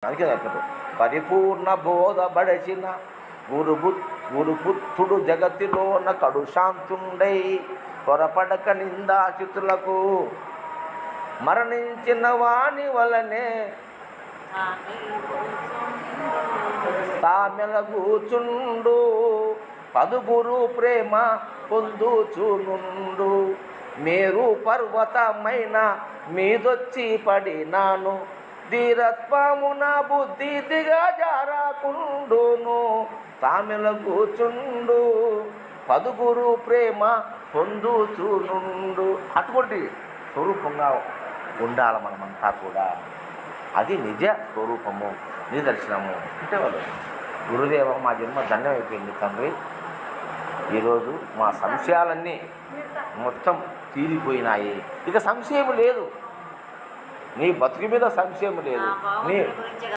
అందుకే చెప్పారు పరిపూర్ణ బోధబడచిన గురుపుత్రుడు జగతిలోన కడు శాంతుండై త్వరపడక నిందాచితులకు మరణించిన వాని వలనే తామెలగూచుండు పదుగురు ప్రేమ పొందుచునుండు మేరు పర్వతమైన మీదొచ్చి పడినాను ధీరత్వమున బుద్ధి దిగజారకుండును తామెలగూచుండు పదుగురు ప్రేమ పొందుచునుండు. అటువంటి స్వరూపంగా ఉండాలి మనమంతా కూడా. అది నిజ స్వరూపము, నిదర్శనము. అంటే వాళ్ళు గురుదేవ మా జన్మ ధన్యమైపోయింది తండ్రి. ఈరోజు మా సంశయాలన్నీ మొత్తం తీరిపోయినాయి. ఇక సంశయం లేదు, నీ బతుకు మీద సంశయం లేదు. నీ